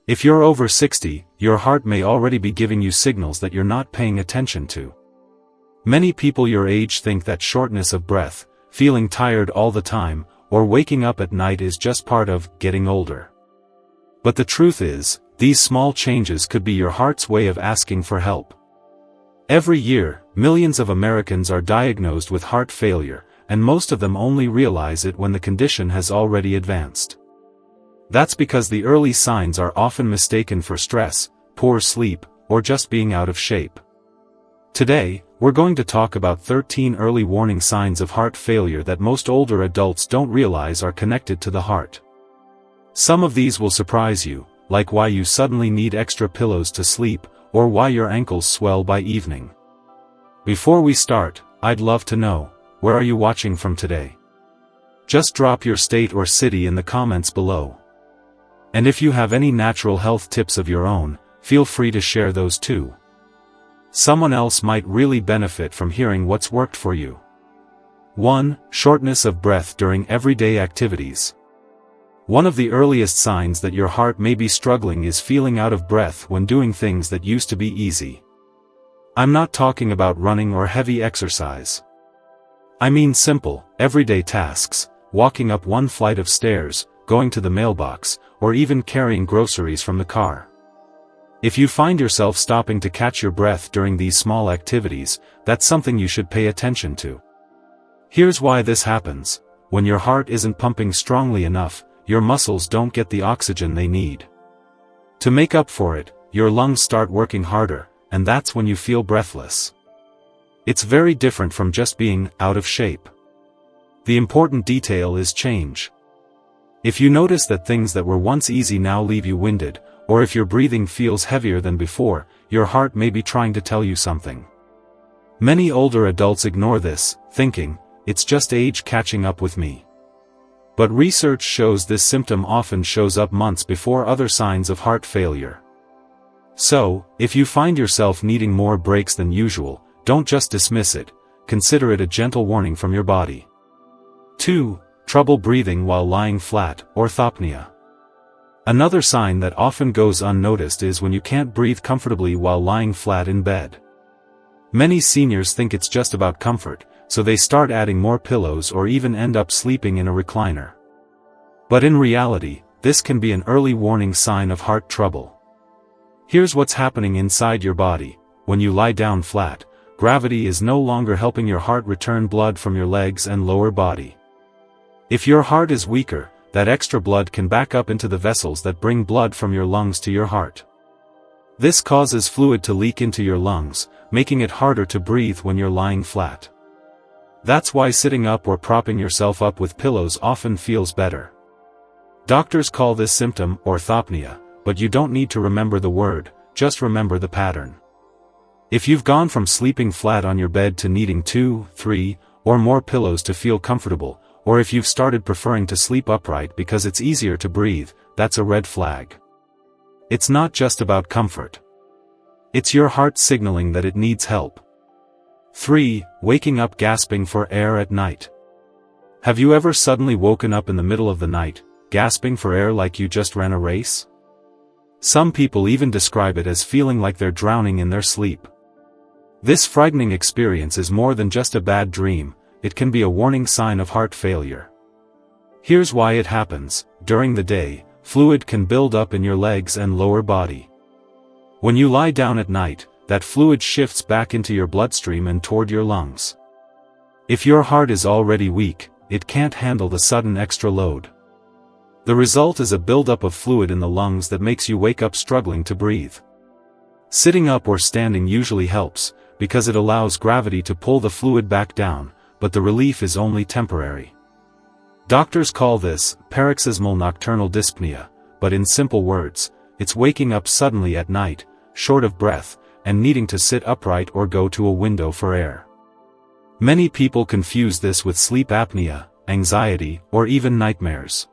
If you're over 60, your heart may already be giving you signals that you're not paying attention to. Many people your age think that shortness of breath, feeling tired all the time, or waking up at night is just part of getting older. But the truth is, these small changes could be your heart's way of asking for help. Every year, millions of Americans are diagnosed with heart failure, and most of them only realize it when the condition has already advanced. That's because the early signs are often mistaken for stress, poor sleep, or just being out of shape. Today, we're going to talk about 13 early warning signs of heart failure that most older adults don't realize are connected to the heart. Some of these will surprise you, like why you suddenly need extra pillows to sleep, or why your ankles swell by evening. Before we start, I'd love to know, where are you watching from today? Just drop your state or city in the comments below. And if you have any natural health tips of your own, feel free to share those too. Someone else might really benefit from hearing what's worked for you. 1. Shortness of breath during everyday activities. One of the earliest signs that your heart may be struggling is feeling out of breath when doing things that used to be easy. I'm not talking about running or heavy exercise. I mean simple, everyday tasks, walking up one flight of stairs, going to the mailbox, or even carrying groceries from the car. If you find yourself stopping to catch your breath during these small activities, that's something you should pay attention to. Here's why this happens. When your heart isn't pumping strongly enough, your muscles don't get the oxygen they need. To make up for it, your lungs start working harder, and that's when you feel breathless. It's very different from just being out of shape. The important detail is change. If you notice that things that were once easy now leave you winded, or if your breathing feels heavier than before, your heart may be trying to tell you something. Many older adults ignore this, thinking, it's just age catching up with me. But research shows this symptom often shows up months before other signs of heart failure. So, if you find yourself needing more breaks than usual, don't just dismiss it, consider it a gentle warning from your body. 2. Trouble breathing while lying flat, orthopnea. Another sign that often goes unnoticed is when you can't breathe comfortably while lying flat in bed. Many seniors think it's just about comfort, so they start adding more pillows or even end up sleeping in a recliner. But in reality, this can be an early warning sign of heart trouble. Here's what's happening inside your body. When you lie down flat, gravity is no longer helping your heart return blood from your legs and lower body. If your heart is weaker, that extra blood can back up into the vessels that bring blood from your lungs to your heart. This causes fluid to leak into your lungs, making it harder to breathe when you're lying flat. That's why sitting up or propping yourself up with pillows often feels better. Doctors call this symptom orthopnea, but you don't need to remember the word, just remember the pattern. If you've gone from sleeping flat on your bed to needing 2, 3, or more pillows to feel comfortable, or if you've started preferring to sleep upright because it's easier to breathe, that's a red flag. It's not just about comfort. It's your heart signaling that it needs help. 3. Waking up gasping for air at night. Have you ever suddenly woken up in the middle of the night, gasping for air like you just ran a race? Some people even describe it as feeling like they're drowning in their sleep. This frightening experience is more than just a bad dream. It can be a warning sign of heart failure. Here's why it happens. During the day, fluid can build up in your legs and lower body. When you lie down at night, that fluid shifts back into your bloodstream and toward your lungs. If your heart is already weak, it can't handle the sudden extra load. The result is a buildup of fluid in the lungs that makes you wake up struggling to breathe. Sitting up or standing usually helps, because it allows gravity to pull the fluid back down, but the relief is only temporary. Doctors call this paroxysmal nocturnal dyspnea, but in simple words, it's waking up suddenly at night, short of breath, and needing to sit upright or go to a window for air. Many people confuse this with sleep apnea, anxiety, or even nightmares.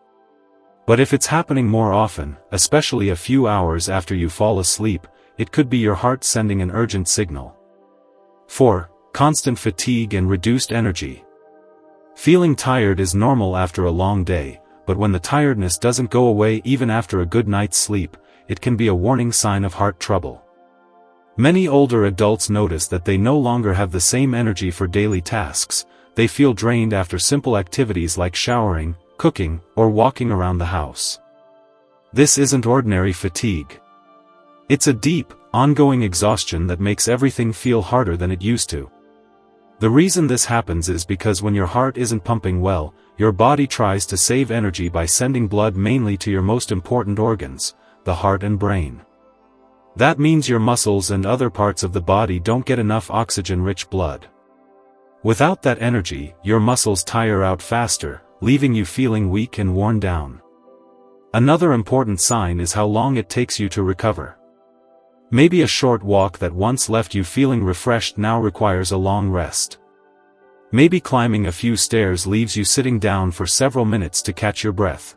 But if it's happening more often, especially a few hours after you fall asleep, it could be your heart sending an urgent signal. 4. Constant fatigue and reduced energy. Feeling tired is normal after a long day, but when the tiredness doesn't go away even after a good night's sleep, it can be a warning sign of heart trouble. Many older adults notice that they no longer have the same energy for daily tasks. They feel drained after simple activities like showering, cooking, or walking around the house. This isn't ordinary fatigue. It's a deep, ongoing exhaustion that makes everything feel harder than it used to. The reason this happens is because when your heart isn't pumping well, your body tries to save energy by sending blood mainly to your most important organs, the heart and brain. That means your muscles and other parts of the body don't get enough oxygen-rich blood. Without that energy, your muscles tire out faster, leaving you feeling weak and worn down. Another important sign is how long it takes you to recover. Maybe a short walk that once left you feeling refreshed now requires a long rest. Maybe climbing a few stairs leaves you sitting down for several minutes to catch your breath.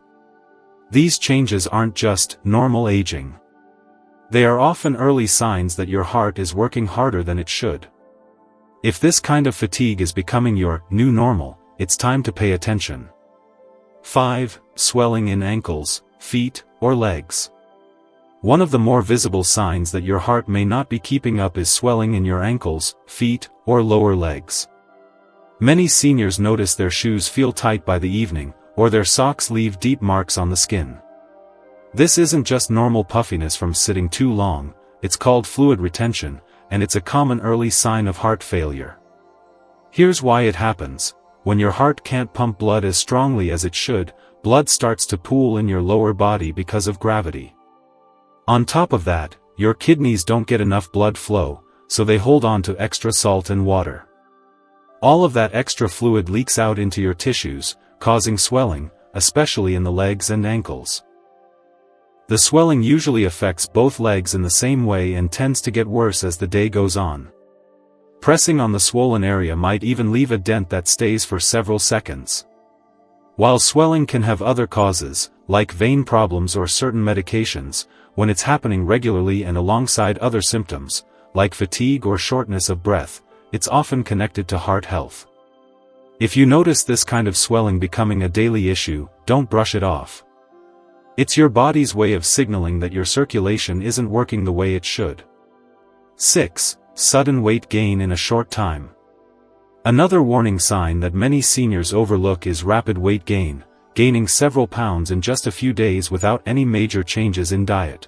These changes aren't just normal aging. They are often early signs that your heart is working harder than it should. If this kind of fatigue is becoming your new normal, it's time to pay attention. 5. Swelling in ankles, feet, or legs. One of the more visible signs that your heart may not be keeping up is swelling in your ankles, feet, or lower legs. Many seniors notice their shoes feel tight by the evening, or their socks leave deep marks on the skin. This isn't just normal puffiness from sitting too long, it's called fluid retention, and it's a common early sign of heart failure. Here's why it happens. When your heart can't pump blood as strongly as it should, blood starts to pool in your lower body because of gravity. On top of that, your kidneys don't get enough blood flow, so they hold on to extra salt and water. All of that extra fluid leaks out into your tissues, causing swelling, especially in the legs and ankles. The swelling usually affects both legs in the same way and tends to get worse as the day goes on. Pressing on the swollen area might even leave a dent that stays for several seconds. While swelling can have other causes, like vein problems or certain medications, when it's happening regularly and alongside other symptoms, like fatigue or shortness of breath, it's often connected to heart health. If you notice this kind of swelling becoming a daily issue, don't brush it off. It's your body's way of signaling that your circulation isn't working the way it should. 6. Sudden weight gain in a short time. Another warning sign that many seniors overlook is rapid weight gain, gaining several pounds in just a few days without any major changes in diet.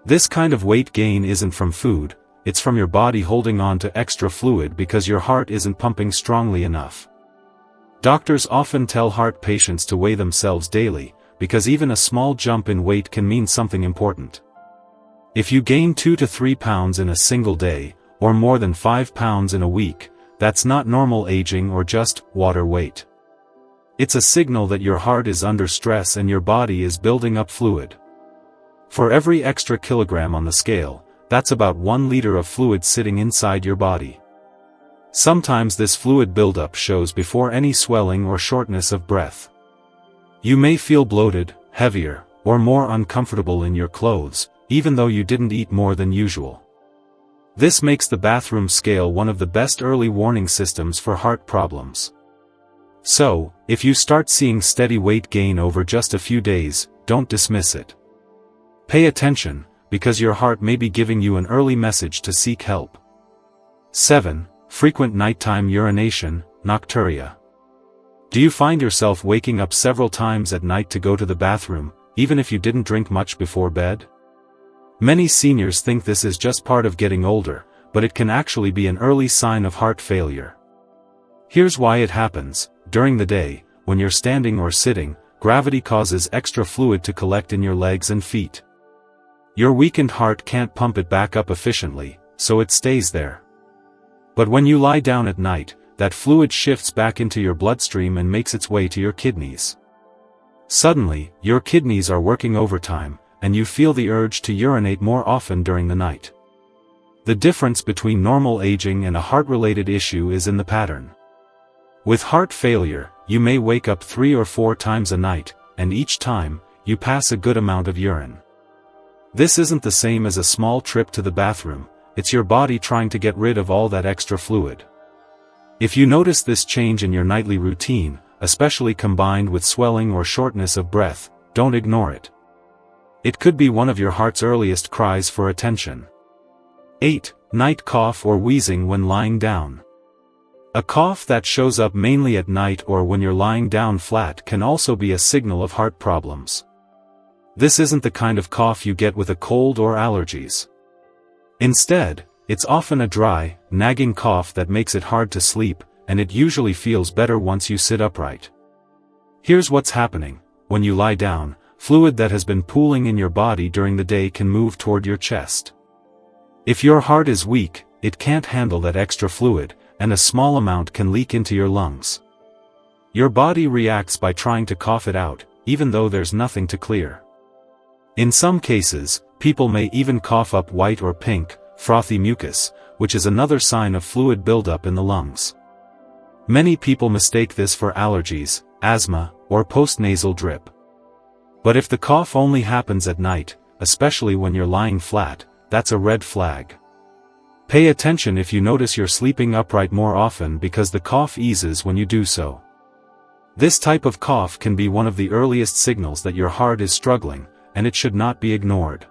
This kind of weight gain isn't from food, it's from your body holding on to extra fluid because your heart isn't pumping strongly enough. Doctors often tell heart patients to weigh themselves daily, because even a small jump in weight can mean something important. If you gain 2 to 3 pounds in a single day, or more than 5 pounds in a week, that's not normal aging or just water weight. It's a signal that your heart is under stress and your body is building up fluid. For every extra kilogram on the scale, that's about 1 liter of fluid sitting inside your body. Sometimes this fluid buildup shows before any swelling or shortness of breath. You may feel bloated, heavier, or more uncomfortable in your clothes, even though you didn't eat more than usual. This makes the bathroom scale one of the best early warning systems for heart problems. So, if you start seeing steady weight gain over just a few days, don't dismiss it. Pay attention, because your heart may be giving you an early message to seek help. 7. Frequent nighttime urination, nocturia. Do you find yourself waking up several times at night to go to the bathroom, even if you didn't drink much before bed? Many seniors think this is just part of getting older, but it can actually be an early sign of heart failure. Here's why it happens. During the day, when you're standing or sitting, gravity causes extra fluid to collect in your legs and feet. Your weakened heart can't pump it back up efficiently, so it stays there. But when you lie down at night, that fluid shifts back into your bloodstream and makes its way to your kidneys. Suddenly, your kidneys are working overtime, and you feel the urge to urinate more often during the night. The difference between normal aging and a heart-related issue is in the pattern. With heart failure, you may wake up 3 or 4 times a night, and each time, you pass a good amount of urine. This isn't the same as a small trip to the bathroom, it's your body trying to get rid of all that extra fluid. If you notice this change in your nightly routine, especially combined with swelling or shortness of breath, don't ignore it. It could be one of your heart's earliest cries for attention. 8. Night cough or wheezing when lying down. A cough that shows up mainly at night or when you're lying down flat can also be a signal of heart problems. This isn't the kind of cough you get with a cold or allergies. Instead, it's often a dry, nagging cough that makes it hard to sleep, and it usually feels better once you sit upright. Here's what's happening. When you lie down, fluid that has been pooling in your body during the day can move toward your chest. If your heart is weak, it can't handle that extra fluid, and a small amount can leak into your lungs. Your body reacts by trying to cough it out, even though there's nothing to clear. In some cases, people may even cough up white or pink, frothy mucus, which is another sign of fluid buildup in the lungs. Many people mistake this for allergies, asthma, or postnasal drip. But if the cough only happens at night, especially when you're lying flat, that's a red flag. Pay attention if you notice you're sleeping upright more often because the cough eases when you do so. This type of cough can be one of the earliest signals that your heart is struggling, and it should not be ignored.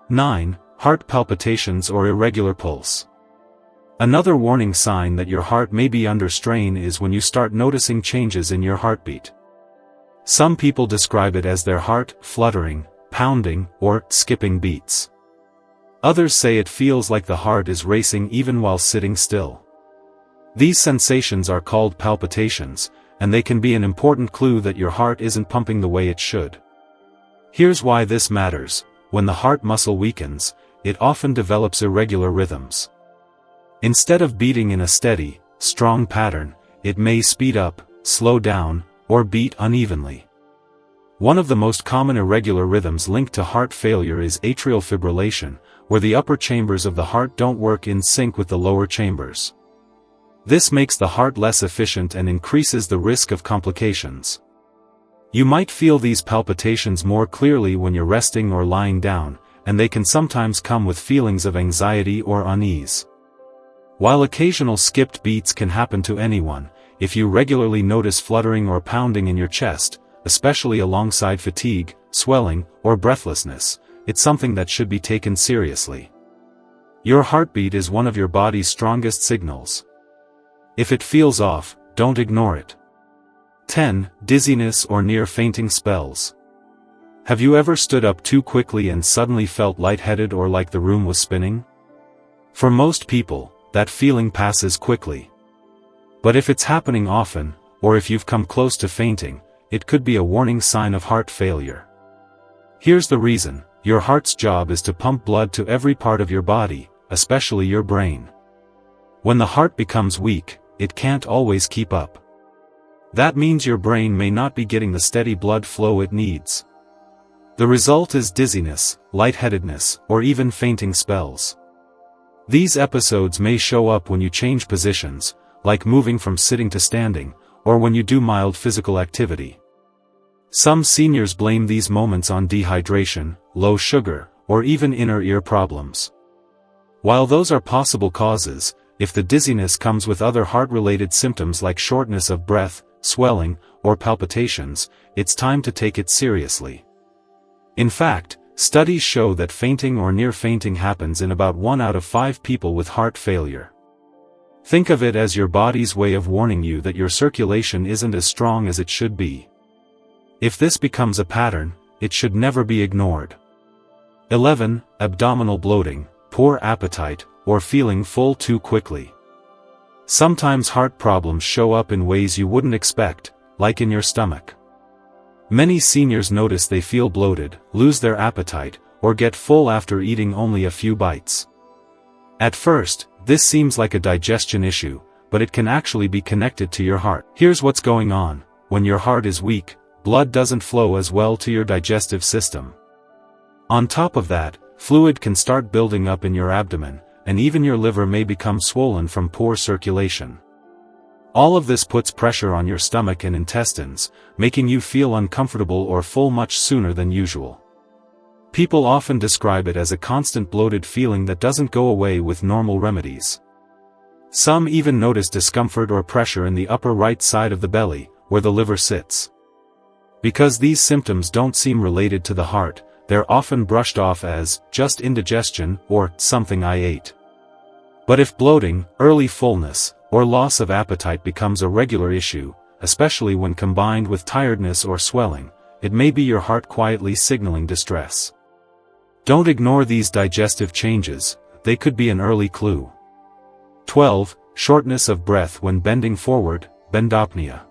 9. Heart palpitations or irregular pulse. Another warning sign that your heart may be under strain is when you start noticing changes in your heartbeat. Some people describe it as their heart fluttering, pounding, or skipping beats. Others say it feels like the heart is racing even while sitting still. These sensations are called palpitations, and they can be an important clue that your heart isn't pumping the way it should. Here's why this matters. When the heart muscle weakens, it often develops irregular rhythms. Instead of beating in a steady, strong pattern, it may speed up, slow down, or beat unevenly. One of the most common irregular rhythms linked to heart failure is atrial fibrillation, where the upper chambers of the heart don't work in sync with the lower chambers. This makes the heart less efficient and increases the risk of complications. You might feel these palpitations more clearly when you're resting or lying down, and they can sometimes come with feelings of anxiety or unease. While occasional skipped beats can happen to anyone, if you regularly notice fluttering or pounding in your chest, especially alongside fatigue, swelling, or breathlessness, it's something that should be taken seriously. Your heartbeat is one of your body's strongest signals. If it feels off, don't ignore it. 10. Dizziness or near fainting spells. Have you ever stood up too quickly and suddenly felt lightheaded or like the room was spinning? For most people, that feeling passes quickly. But if it's happening often, or if you've come close to fainting, it could be a warning sign of heart failure. Here's the reason. Your heart's job is to pump blood to every part of your body, especially your brain. When the heart becomes weak, it can't always keep up. That means your brain may not be getting the steady blood flow it needs. The result is dizziness, lightheadedness, or even fainting spells. These episodes may show up when you change positions, like moving from sitting to standing, or when you do mild physical activity. Some seniors blame these moments on dehydration, low sugar, or even inner ear problems. While those are possible causes, if the dizziness comes with other heart-related symptoms like shortness of breath, swelling, or palpitations, it's time to take it seriously. In fact, studies show that fainting or near fainting happens in about 1 out of 5 people with heart failure. Think of it as your body's way of warning you that your circulation isn't as strong as it should be. If this becomes a pattern, it should never be ignored. 11. Abdominal bloating, poor appetite, or feeling full too quickly. Sometimes heart problems show up in ways you wouldn't expect, like in your stomach. Many seniors notice they feel bloated, lose their appetite, or get full after eating only a few bites. At first, this seems like a digestion issue, but it can actually be connected to your heart. Here's what's going on. When your heart is weak, blood doesn't flow as well to your digestive system. On top of that, fluid can start building up in your abdomen, and even your liver may become swollen from poor circulation. All of this puts pressure on your stomach and intestines, making you feel uncomfortable or full much sooner than usual. People often describe it as a constant bloated feeling that doesn't go away with normal remedies. Some even notice discomfort or pressure in the upper right side of the belly, where the liver sits. Because these symptoms don't seem related to the heart, they're often brushed off as just indigestion or something I ate. But if bloating, early fullness, or loss of appetite becomes a regular issue, especially when combined with tiredness or swelling, it may be your heart quietly signaling distress. Don't ignore these digestive changes, they could be an early clue. 12. Shortness of breath when bending forward, bendopnea.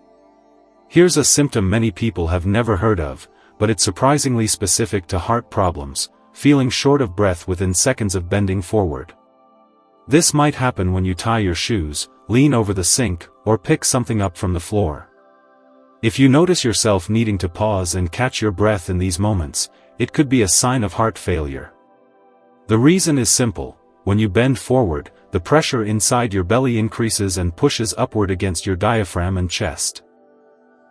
Here's a symptom many people have never heard of, but it's surprisingly specific to heart problems, feeling short of breath within seconds of bending forward. This might happen when you tie your shoes, lean over the sink, or pick something up from the floor. If you notice yourself needing to pause and catch your breath in these moments, it could be a sign of heart failure. The reason is simple: when you bend forward, the pressure inside your belly increases and pushes upward against your diaphragm and chest.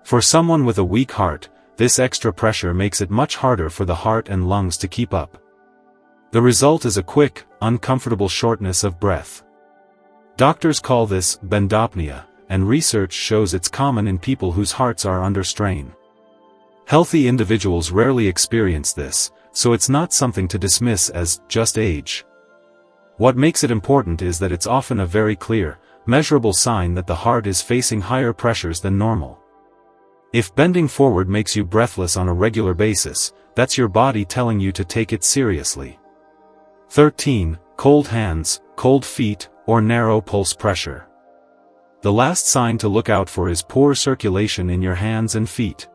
For someone with a weak heart, this extra pressure makes it much harder for the heart and lungs to keep up. The result is a quick, uncomfortable shortness of breath. Doctors call this bendopnea, and research shows it's common in people whose hearts are under strain. Healthy individuals rarely experience this, so it's not something to dismiss as just age. What makes it important is that it's often a very clear, measurable sign that the heart is facing higher pressures than normal. If bending forward makes you breathless on a regular basis, that's your body telling you to take it seriously. 13. Cold hands, cold feet, or narrow pulse pressure. The last sign to look out for is poor circulation in your hands and feet.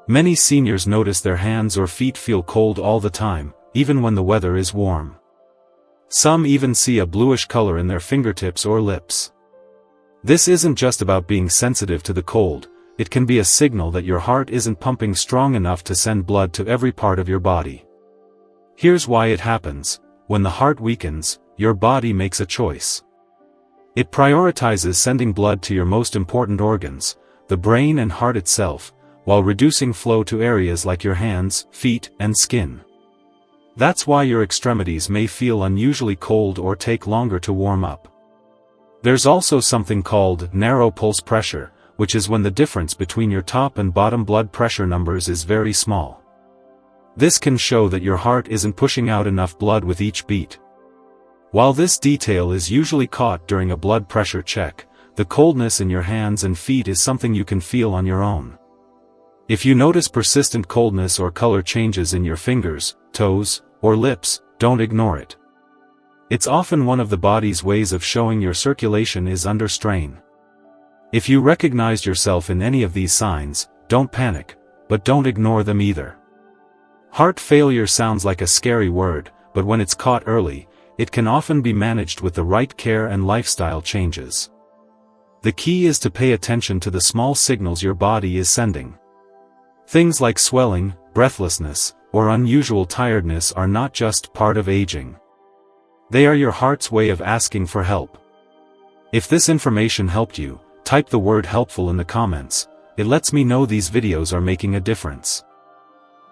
Many seniors notice their hands or feet feel cold all the time, even when the weather is warm. Some even see a bluish color in their fingertips or lips. This isn't just about being sensitive to the cold, it can be a signal that your heart isn't pumping strong enough to send blood to every part of your body. Here's why it happens: when the heart weakens, your body makes a choice. It prioritizes sending blood to your most important organs, the brain and heart itself, while reducing flow to areas like your hands, feet, and skin. That's why your extremities may feel unusually cold or take longer to warm up. There's also something called narrow pulse pressure, which is when the difference between your top and bottom blood pressure numbers is very small. This can show that your heart isn't pushing out enough blood with each beat. While this detail is usually caught during a blood pressure check, the coldness in your hands and feet is something you can feel on your own. If you notice persistent coldness or color changes in your fingers, toes, or lips, don't ignore it. It's often one of the body's ways of showing your circulation is under strain. If you recognize yourself in any of these signs, don't panic, but don't ignore them either. Heart failure sounds like a scary word, but when it's caught early, it can often be managed with the right care and lifestyle changes. The key is to pay attention to the small signals your body is sending. Things like swelling, breathlessness, or unusual tiredness are not just part of aging. They are your heart's way of asking for help. If this information helped you, type the word helpful in the comments. It lets me know these videos are making a difference.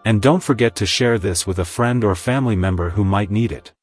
And don't forget to share this with a friend or family member who might need it.